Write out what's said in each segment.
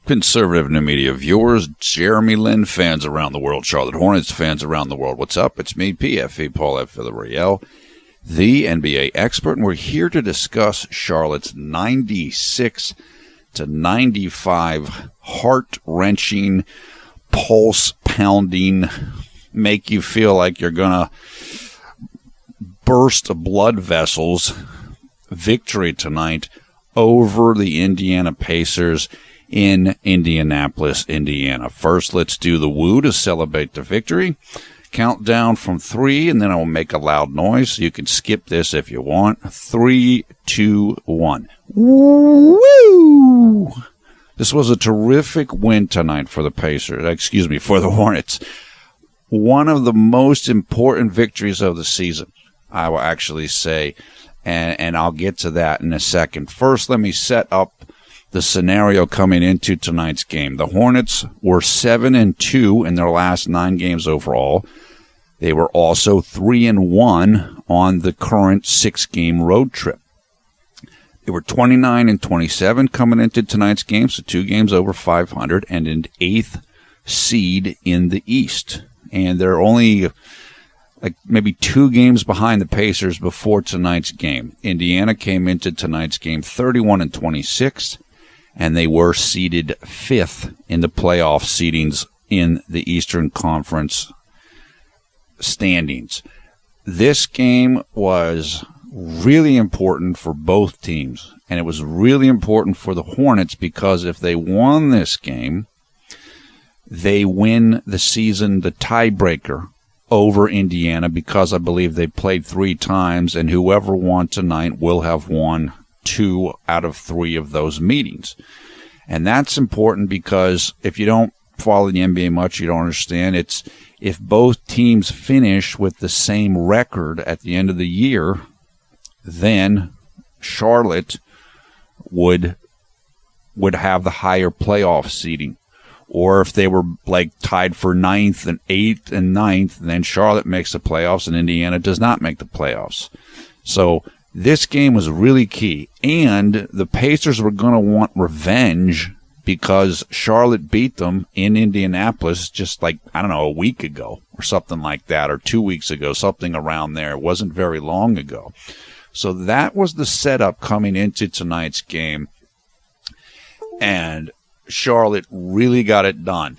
Conservative new media viewers, JLin fans around the world, Charlotte Hornets fans around the world. What's up? It's me, PFE, Paul F. Villarreal, the NBA expert, and we're here to discuss Charlotte's 96-95 heart-wrenching, pulse-pounding, make you feel like you're going to burst blood vessels victory tonight over the Indiana Pacers in Indianapolis, Indiana. First, let's do the woo to celebrate the victory. Count down from 3, and then I will make a loud noise. You can skip this if you want. 3, 2, 1. Woo! This was a terrific win tonight for the Pacers. For the Hornets. One of the most important victories of the season, I will actually say, and I'll get to that in a second. First, let me set up the scenario coming into tonight's game. The Hornets were 7-2 in their last 9 games overall. They were also 3-1 on the current 6-game road trip. They were 29-27 coming into tonight's game, so 2 games over 500 and an 8th seed in the East. And they're only maybe 2 games behind the Pacers before tonight's game. Indiana came into tonight's game 31-26. And they were seeded 5th in the playoff seedings in the Eastern Conference standings. This game was really important for both teams, and it was really important for the Hornets because if they won this game, they win the season, the tiebreaker over Indiana, because I believe they played 3 times, and whoever won tonight will have won 2 out of 3 of those meetings. And that's important because if you don't follow the NBA much, you don't understand. It's if both teams finish with the same record at the end of the year, then Charlotte would have the higher playoff seeding. Or if they were tied for 9th and 8th and 9th, then Charlotte makes the playoffs and Indiana does not make the playoffs. So this game was really key, and the Pacers were going to want revenge because Charlotte beat them in Indianapolis just a week ago or something like that, or 2 weeks ago, something around there. It wasn't very long ago. So that was the setup coming into tonight's game, and Charlotte really got it done.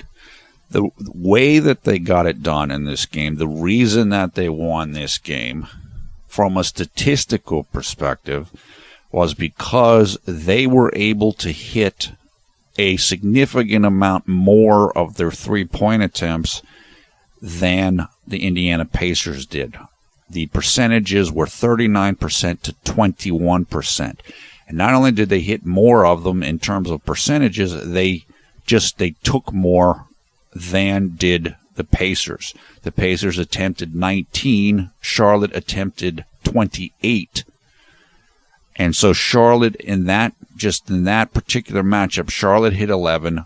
The way that they got it done in this game, the reason that they won this game, from a statistical perspective, was because they were able to hit a significant amount more of their three-point attempts than the Indiana Pacers did. The percentages were 39% to 21%. And not only did they hit more of them in terms of percentages, they took more than did the Pacers. The Pacers attempted 19, Charlotte attempted 28. And so Charlotte, in that particular matchup, Charlotte hit 11,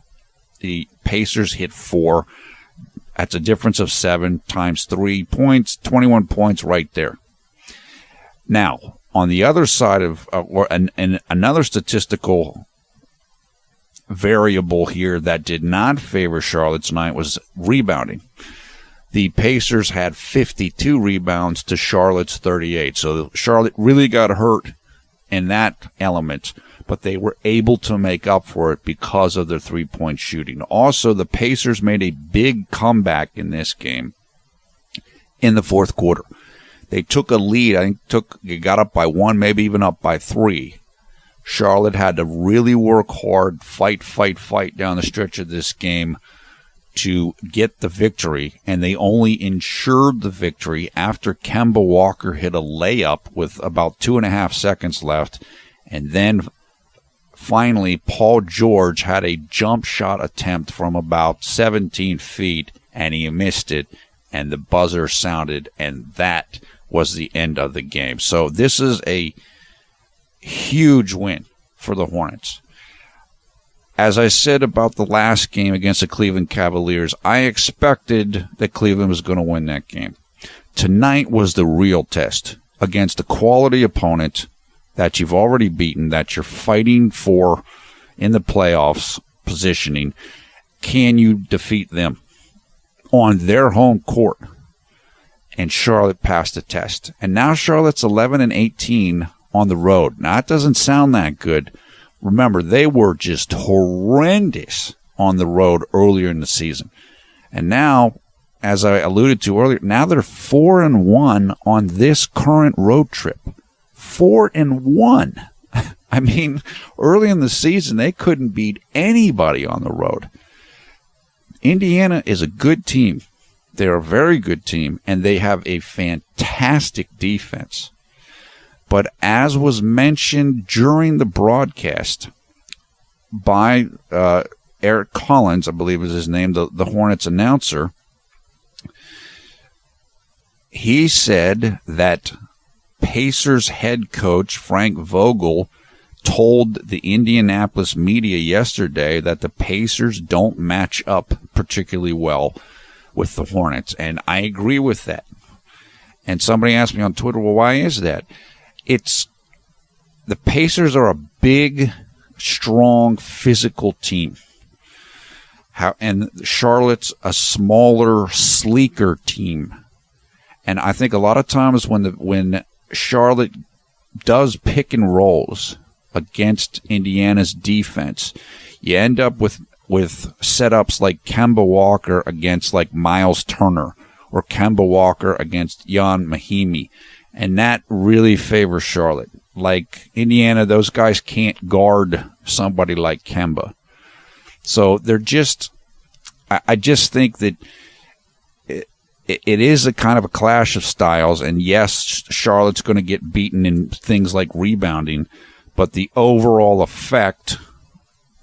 the Pacers hit 4. That's a difference of 7 times 3 points, 21 points right there. Now, on the other side of another statistical variable here that did not favor Charlotte tonight was rebounding. The Pacers had 52 rebounds to Charlotte's 38. So Charlotte really got hurt in that element, but they were able to make up for it because of their three-point shooting. Also, the Pacers made a big comeback in this game in the fourth quarter. They took a lead. I think they got up by 1, maybe even up by 3. Charlotte had to really work hard, fight down the stretch of this game to get the victory, and they only ensured the victory after Kemba Walker hit a layup with about 2.5 seconds left, and then finally Paul George had a jump shot attempt from about 17 feet, and he missed it, and the buzzer sounded, and that was the end of the game. So this is a huge win for the Hornets. As I said about the last game against the Cleveland Cavaliers, I expected that Cleveland was going to win that game. Tonight was the real test against a quality opponent that you've already beaten, that you're fighting for in the playoffs positioning. Can you defeat them on their home court? And Charlotte passed the test. And now Charlotte's 11-18 on the road. Now, that doesn't sound that good. Remember, they were just horrendous on the road earlier in the season. And now, as I alluded to earlier, now they're 4-1 on this current road trip. 4-1. I mean, early in the season, they couldn't beat anybody on the road. Indiana is a good team. They're a very good team, and they have a fantastic defense. But as was mentioned during the broadcast by Eric Collins, I believe is his name, the Hornets announcer, he said that Pacers head coach Frank Vogel told the Indianapolis media yesterday that the Pacers don't match up particularly well with the Hornets, and I agree with that. And somebody asked me on Twitter, well, why is that? It's the Pacers are a big, strong, physical team. And Charlotte's a smaller, sleeker team. And I think a lot of times when Charlotte does pick and rolls against Indiana's defense, you end up with setups like Kemba Walker against like Miles Turner or Kemba Walker against Jan Mahimi. And that really favors Charlotte. Like Indiana, those guys can't guard somebody like Kemba. So they're just, I just think that it is a kind of a clash of styles. And yes, Charlotte's going to get beaten in things like rebounding, but the overall effect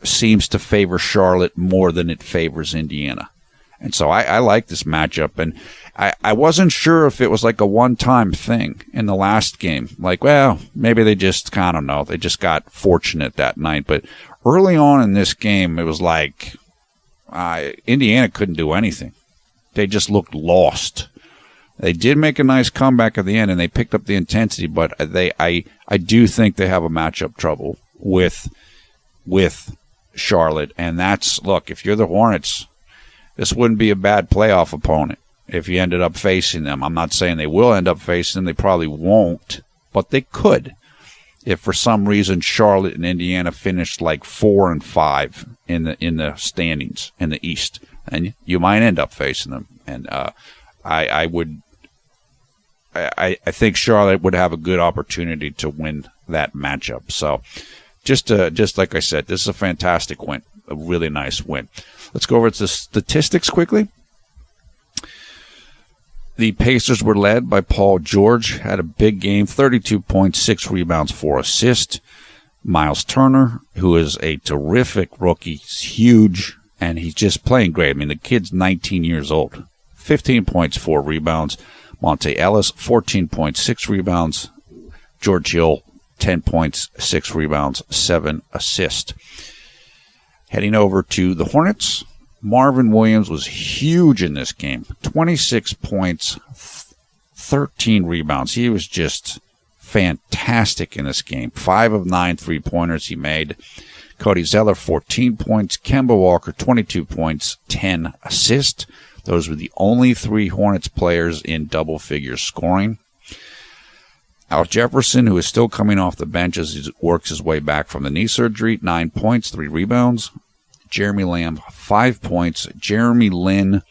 seems to favor Charlotte more than it favors Indiana. And so I like this matchup. And I wasn't sure if it was like a one-time thing in the last game. Like, well, maybe they just, I don't know, they just got fortunate that night. But early on in this game, it was like Indiana couldn't do anything. They just looked lost. They did make a nice comeback at the end, and they picked up the intensity, but I do think they have a matchup trouble with Charlotte. And that's, look, if you're the Hornets, this wouldn't be a bad playoff opponent if you ended up facing them. I'm not saying they will end up facing them. They probably won't, but they could if for some reason Charlotte and Indiana finished like 4-5 in the standings in the East. And you might end up facing them. And I think Charlotte would have a good opportunity to win that matchup. So just like I said, this is a fantastic win, a really nice win. Let's go over to the statistics quickly. The Pacers were led by Paul George, had a big game, 32 points, 6 rebounds, 4 assists. Miles Turner, who is a terrific rookie, he's huge, and he's just playing great. I mean, the kid's 19 years old. 15 points, 4 rebounds. Monte Ellis, 14 points, 6 rebounds. George Hill, 10 points, 6 rebounds, 7 assists. Heading over to the Hornets, Marvin Williams was huge in this game. 26 points, 13 rebounds. He was just fantastic in this game. 5 of 9 three-pointers he made. Cody Zeller, 14 points. Kemba Walker, 22 points, 10 assists. Those were the only 3 Hornets players in double-figure scoring. Al Jefferson, who is still coming off the bench as he works his way back from the knee surgery, 9 points, 3 rebounds. Jeremy Lamb, 5 points. Jeremy Lin,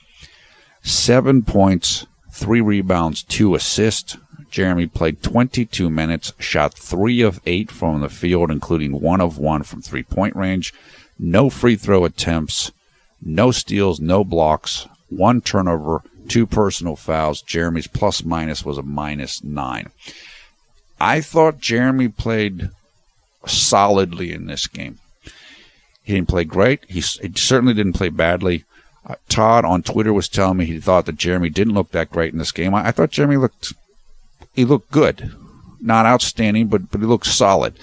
7 points, 3 rebounds, 2 assists. Jeremy played 22 minutes, shot 3 of 8 from the field, including 1 of 1 from three-point range. No free throw attempts, no steals, no blocks, 1 turnover, 2 personal fouls. Jeremy's plus-minus was a -9. I thought Jeremy played solidly in this game. He didn't play great. He certainly didn't play badly. Todd on Twitter was telling me he thought that Jeremy didn't look that great in this game. I thought Jeremy looked good. Not outstanding, but he looked solid.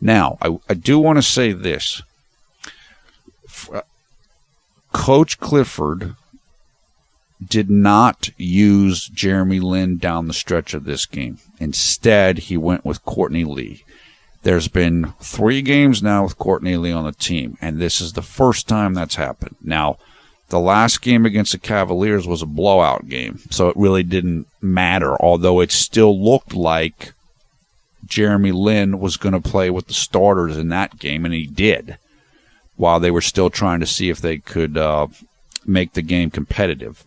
Now, I do want to say this. Coach Clifford did not use Jeremy Lin down the stretch of this game. Instead, he went with Courtney Lee. There's been 3 games now with Courtney Lee on the team, and this is the first time that's happened. Now, the last game against the Cavaliers was a blowout game, so it really didn't matter, although it still looked like JLin was going to play with the starters in that game, and he did, while they were still trying to see if they could make the game competitive.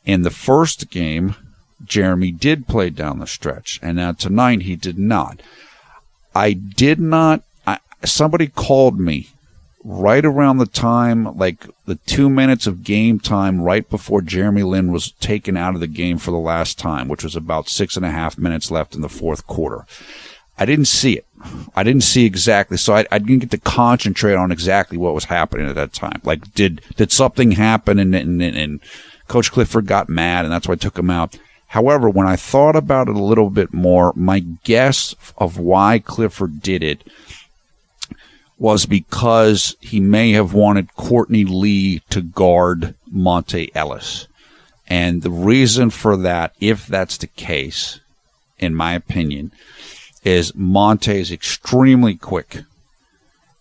In the first game, Jeremy did play down the stretch, and now tonight he did not. Somebody called me right around the time, like the 2 minutes of game time right before JLin was taken out of the game for the last time, which was about 6.5 minutes left in the fourth quarter. I didn't see it. I didn't see exactly, so I didn't get to concentrate on exactly what was happening at that time. Like, did something happen and Coach Clifford got mad, and that's why I took him out? However, when I thought about it a little bit more, my guess of why Clifford did it was because he may have wanted Courtney Lee to guard Monte Ellis. And the reason for that, if that's the case, in my opinion, is Monte is extremely quick.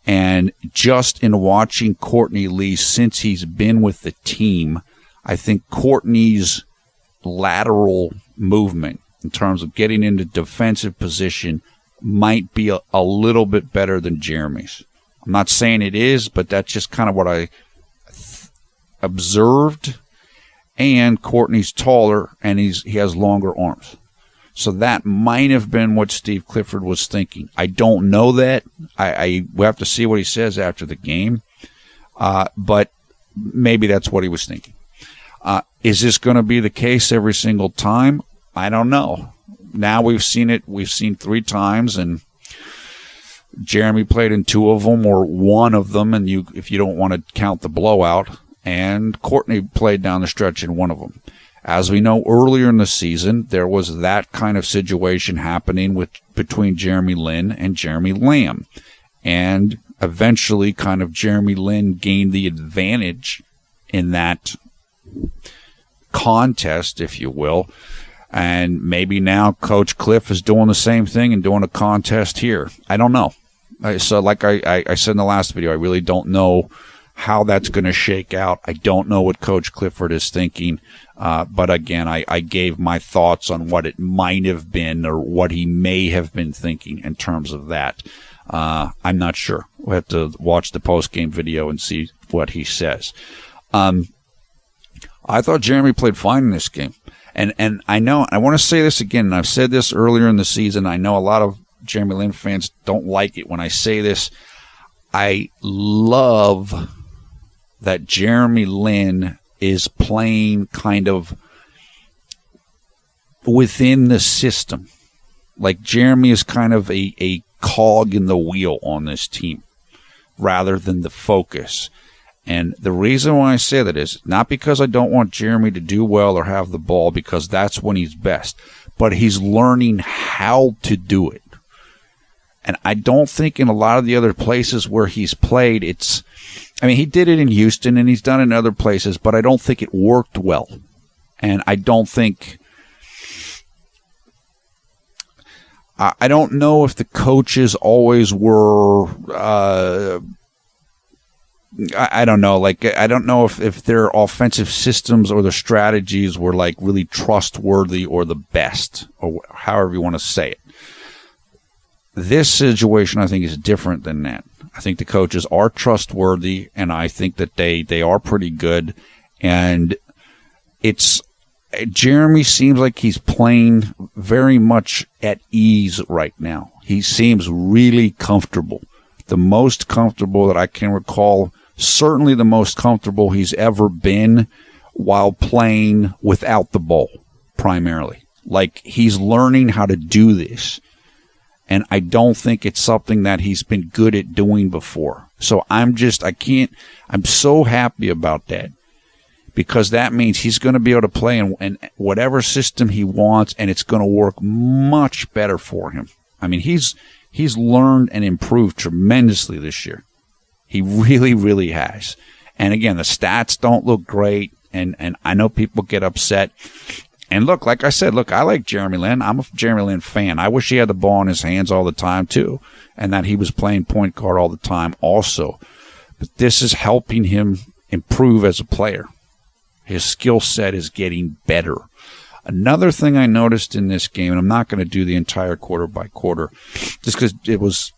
And just in watching Courtney Lee since he's been with the team, I think Courtney's lateral movement in terms of getting into defensive position might be a little bit better than Jeremy's. I'm not saying it is, but that's just kind of what I observed. And Courtney's taller, and he has longer arms. So that might have been what Steve Clifford was thinking. I don't know that. We have to see what he says after the game. But maybe that's what he was thinking. Is this going to be the case every single time? I don't know. Now we've seen it. We've seen 3 times, and Jeremy played in 2 of them or 1 of them, and if you don't want to count the blowout, and Courtney played down the stretch in 1 of them. As we know, earlier in the season, there was that kind of situation happening between JLin and Jeremy Lamb. And eventually kind of JLin gained the advantage in that contest, if you will. And maybe now Coach Cliff is doing the same thing and doing a contest here. I don't know. So like I said in the last video, I really don't know how that's going to shake out. I don't know what Coach Clifford is thinking. But again, I gave my thoughts on what it might have been or what he may have been thinking in terms of that. I'm not sure. We'll have to watch the post-game video and see what he says. I thought Jeremy played fine in this game. And I know, I want to say this again, and I've said this earlier in the season. I know a lot of JLin fans don't like it when I say this. I love that JLin is playing kind of within the system. Like Jeremy is kind of a cog in the wheel on this team rather than the focus. And the reason why I say that is not because I don't want Jeremy to do well or have the ball, because that's when he's best, but he's learning how to do it. And I don't think in a lot of the other places where he's played, he did it in Houston and he's done it in other places, but I don't think it worked well. And I don't know if the coaches always were, I don't know. Like, I don't know if their offensive systems or the strategies were like really trustworthy or the best, or however you want to say it. This situation, I think, is different than that. I think the coaches are trustworthy, and I think that they are pretty good. And Jeremy seems like he's playing very much at ease right now. He seems really comfortable. The most comfortable that I can recall, certainly the most comfortable he's ever been while playing without the ball, primarily. Like, he's learning how to do this. And I don't think it's something that he's been good at doing before. So I'm so happy about that, because that means he's going to be able to play in whatever system he wants, and it's going to work much better for him. I mean, he's learned and improved tremendously this year. He really, really has. And again, the stats don't look great, and I know people get upset. And look, like I said, I like Jeremy Lin. I'm a Jeremy Lin fan. I wish he had the ball in his hands all the time, too, and that he was playing point guard all the time also. But this is helping him improve as a player. His skill set is getting better. Another thing I noticed in this game, and I'm not going to do the entire quarter by quarter, just because it was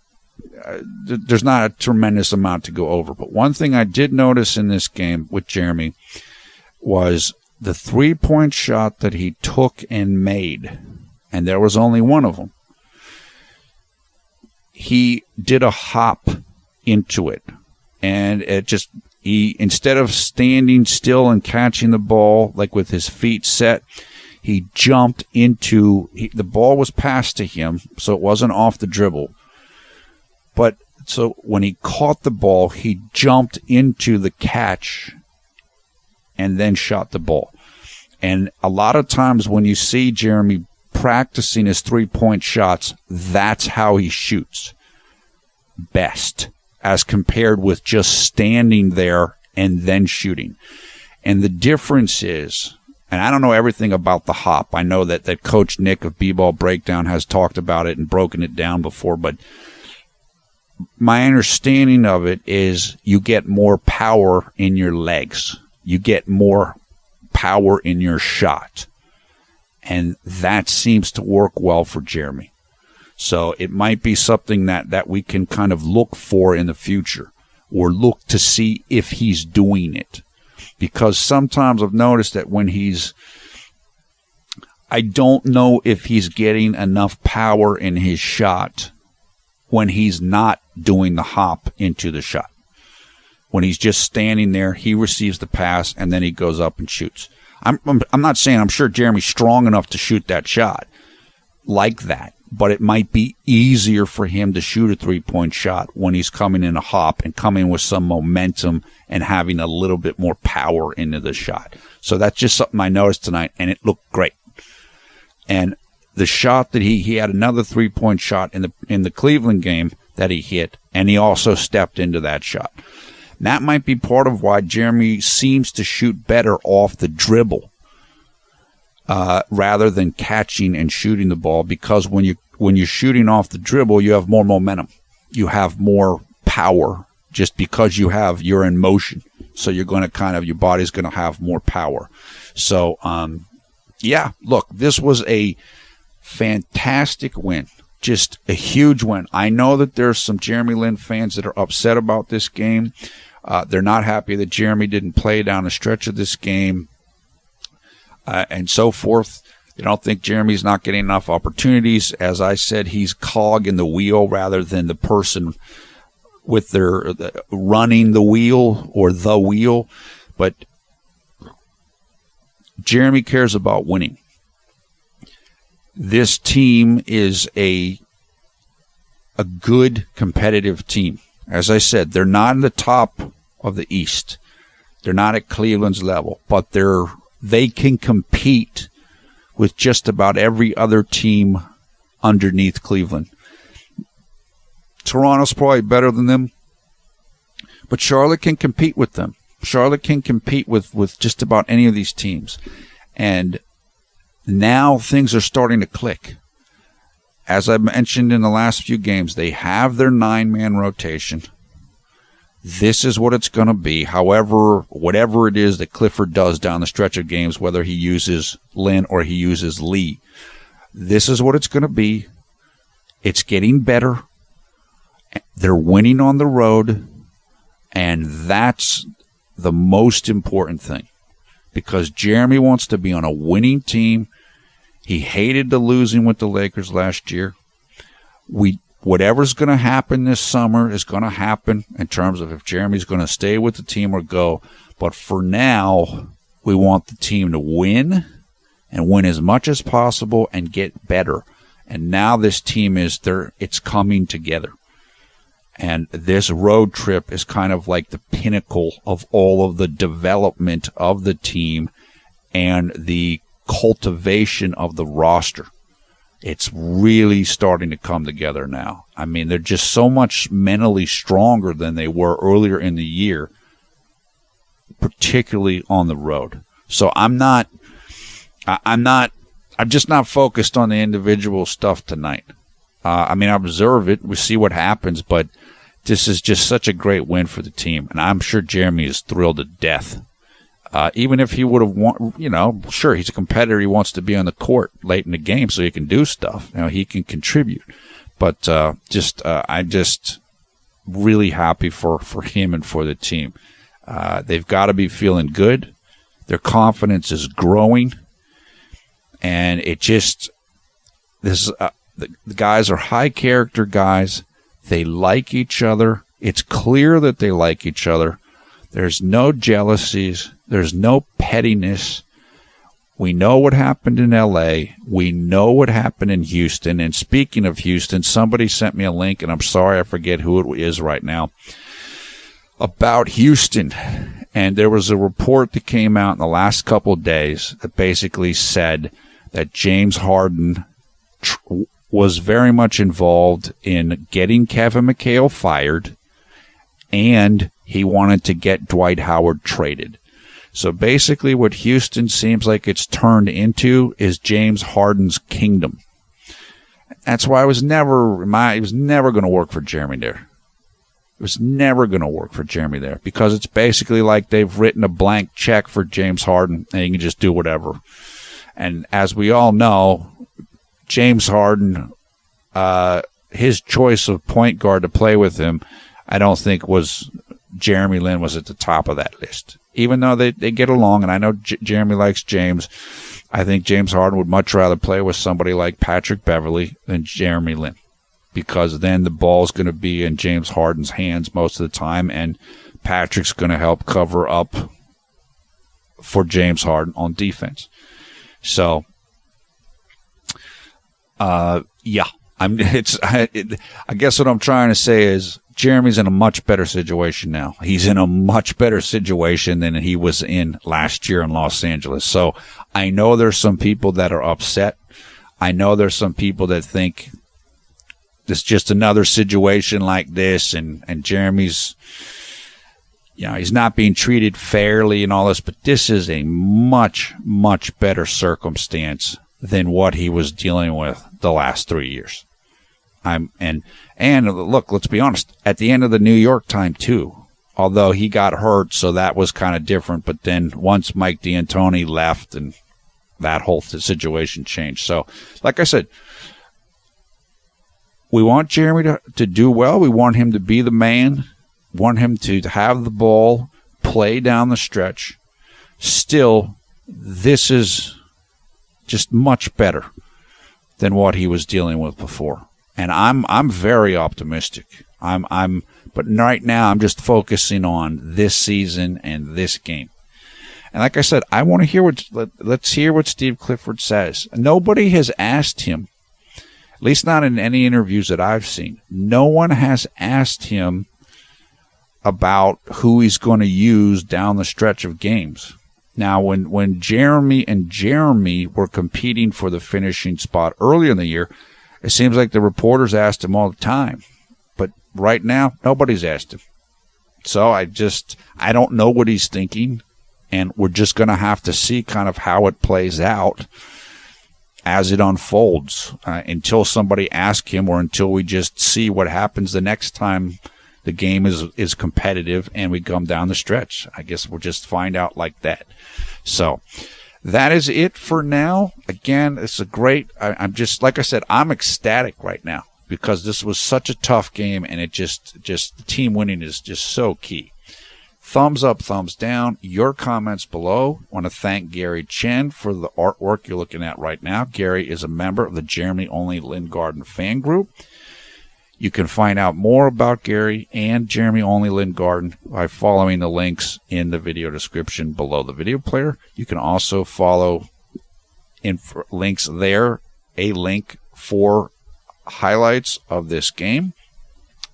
there's not a tremendous amount to go over. But one thing I did notice in this game with Jeremy was the 3-point shot that he took and made, and there was only one of them. He did a hop into it, and he instead of standing still and catching the ball like with his feet set, he jumped into the ball was passed to him, so it wasn't off the dribble. But so when he caught the ball, he jumped into the catch and then shot the ball. And a lot of times when you see Jeremy practicing his 3-point shots, that's how he shoots best, as compared with just standing there and then shooting. And the difference is, and I don't know everything about the hop. I know that Coach Nick of B-Ball Breakdown has talked about it and broken it down before, but my understanding of it is you get more power in your legs. You get more power in your shot. And that seems to work well for Jeremy. So it might be something that we can kind of look for in the future, or look to see if he's doing it. Because sometimes I've noticed that when I don't know if he's getting enough power in his shot when he's not doing the hop into the shot. When he's just standing there, he receives the pass, and then he goes up and shoots. I'm not saying I'm sure Jeremy's strong enough to shoot that shot like that, but it might be easier for him to shoot a 3-point shot when he's coming in a hop and coming with some momentum and having a little bit more power into the shot. So that's just something I noticed tonight, and it looked great. And the shot that he had another 3-point shot in the Cleveland game that he hit, and he also stepped into that shot. And that might be part of why Jeremy seems to shoot better off the dribble rather than catching and shooting the ball, because when you're shooting off the dribble, you have more momentum. You have more power just because you're in motion. So you're going to your body's going to have more power. So, yeah, look, this was a fantastic win. Just a huge win. I know that there's some Jeremy Lin fans that are upset about this game. They're not happy that Jeremy didn't play down the stretch of this game and so forth. They don't think Jeremy's not getting enough opportunities. As I said, he's cog in the wheel rather than the person with their running the wheel or the wheel. But Jeremy cares about winning. This team is a good competitive team. As I said, they're not in the top of the East. They're not at Cleveland's level, but they can compete with just about every other team underneath Cleveland. Toronto's probably better than them, but Charlotte can compete with them. Charlotte can compete with just about any of these teams. And now things are starting to click. As I mentioned in the last few games, they have their 9-man rotation. This is what it's going to be. However, whatever it is that Clifford does down the stretch of games, whether he uses Lin or he uses Lee, this is what it's going to be. It's getting better. They're winning on the road, and that's the most important thing, because Jeremy wants to be on a winning team. He hated the losing with the Lakers last year. Whatever's going to happen this summer is going to happen in terms of if Jeremy's going to stay with the team or go. But for now, we want the team to win and win as much as possible and get better. And now this team it's coming together. And this road trip is kind of like the pinnacle of all of the development of the team and the cultivation of the roster. It's really starting to come together now. I mean, they're just so much mentally stronger than they were earlier in the year, particularly on the road. So I'm not I'm just not focused on the individual stuff tonight. I observe it. We see what happens, but this is just such a great win for the team. And I'm sure Jeremy is thrilled to death. Even if he would have won, sure, he's a competitor. He wants to be on the court late in the game so he can do stuff. He can contribute. But I'm just really happy for him and for the team. They've got to be feeling good. Their confidence is growing. And the guys are high character guys. They like each other. It's clear that they like each other. There's no jealousies. There's no pettiness. We know what happened in L.A. We know what happened in Houston. And speaking of Houston, somebody sent me a link, and I'm sorry I forget who it is right now, about Houston. And there was a report that came out in the last couple of days that basically said that James Harden was very much involved in getting Kevin McHale fired, and he wanted to get Dwight Howard traded. So basically what Houston seems like it's turned into is James Harden's kingdom. That's why it was never going to work for Jeremy there. It was never going to work for Jeremy there because it's basically like they've written a blank check for James Harden and he can just do whatever. And as we all know, James Harden, his choice of point guard to play with him, I don't think was JLin was at the top of that list. Even though they get along, and I know Jeremy likes James, I think James Harden would much rather play with somebody like Patrick Beverley than JLin, because then the ball's going to be in James Harden's hands most of the time, and Patrick's going to help cover up for James Harden on defense. So, I guess what I'm trying to say is Jeremy's in a much better situation now. He's in a much better situation than he was in last year in Los Angeles. So I know there's some people that are upset. I know there's some people that think this is just another situation like this, and Jeremy's, he's not being treated fairly and all this, but this is a much, much better circumstance than what he was dealing with the last 3 years. And look, let's be honest, at the end of the New York time too, although he got hurt, so that was kind of different. But then once Mike D'Antoni left, and that whole situation changed. So, like I said, we want Jeremy to do well. We want him to be the man. Want him to have the ball, play down the stretch. Still, this is just much better than what he was dealing with before. And I'm very optimistic. But right now I'm just focusing on this season and this game. And like I said, I want to hear let's hear what Steve Clifford says. Nobody has asked him, at least not in any interviews that I've seen. No one has asked him about who he's going to use down the stretch of games. Now, when Jeremy were competing for the finishing spot earlier in the year, it seems like the reporters asked him all the time. But right now, nobody's asked him. So I don't know what he's thinking, and we're just going to have to see kind of how it plays out as it unfolds until somebody asks him, or until we just see what happens the next time the game is competitive and we come down the stretch. I guess we'll just find out like that. So that is it for now. Again, it's a great, I'm just, like I said, I'm ecstatic right now because this was such a tough game, and it just the team winning is just so key. Thumbs up, thumbs down, your comments below. I want to thank Gary Chen for the artwork you're looking at right now. Gary is a member of the Jeremy Only Lynn Garden fan group. You can find out more about Gary and Jeremy Only Lynn Garden by following the links in the video description below the video player. You can also follow links there, a link for highlights of this game.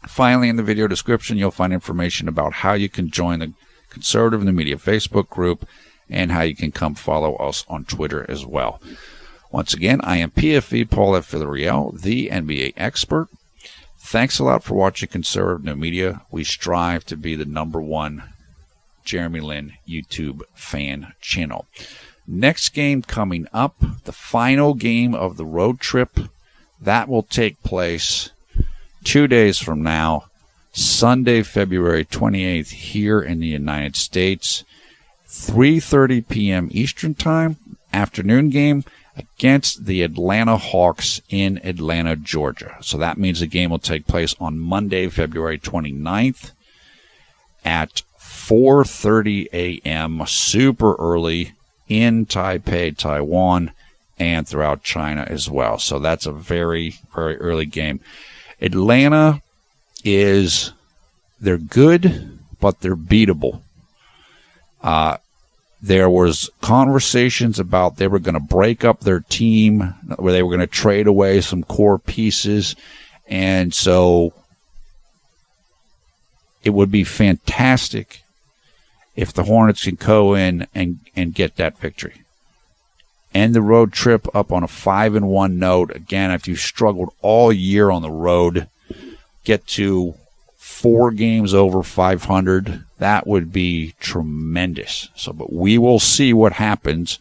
Finally, in the video description, you'll find information about how you can join the Conservative in the Media Facebook group and how you can come follow us on Twitter as well. Once again, I am PFE Paul F. Villarreal, the NBA expert. Thanks a lot for watching Conservative New Media. We strive to be the #1 Jeremy Lin YouTube fan channel. Next game coming up, the final game of the road trip, that will take place 2 days from now, Sunday, February 28th, here in the United States, 3:30 p.m. Eastern Time, afternoon game against the Atlanta Hawks in Atlanta, Georgia. So that means the game will take place on Monday, February 29th at 4:30 a.m., super early, in Taipei, Taiwan, and throughout China as well. So that's a very, very early game. Atlanta they're good, but they're beatable. There was conversations about they were going to break up their team, where they were going to trade away some core pieces. And so it would be fantastic if the Hornets can go in and get that victory. End the road trip up on a 5-1 note. Again, if you struggled all year on the road, get to 4 games over 500. That would be tremendous. So, but we will see what happens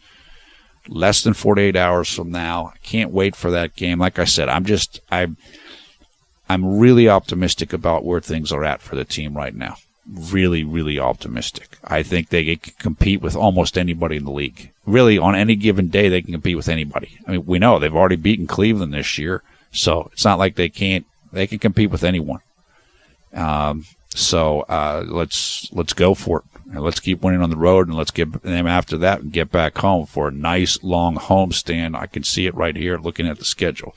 less than 48 hours from now. I can't wait for that game. Like I said, I'm really optimistic about where things are at for the team right now. Really, really optimistic. I think they can compete with almost anybody in the league. Really, on any given day, they can compete with anybody. I mean, we know they've already beaten Cleveland this year, so it's not like they can't. They can compete with anyone. So let's go for it. And let's keep winning on the road, and let's get them after that and get back home for a nice long homestand. I can see it right here looking at the schedule.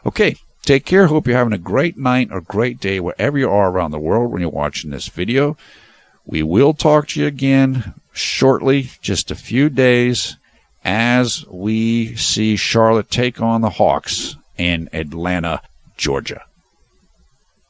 Okay, take care. Hope you're having a great night or great day wherever you are around the world when you're watching this video. We will talk to you again shortly, just a few days, as we see Charlotte take on the Hawks in Atlanta, Georgia.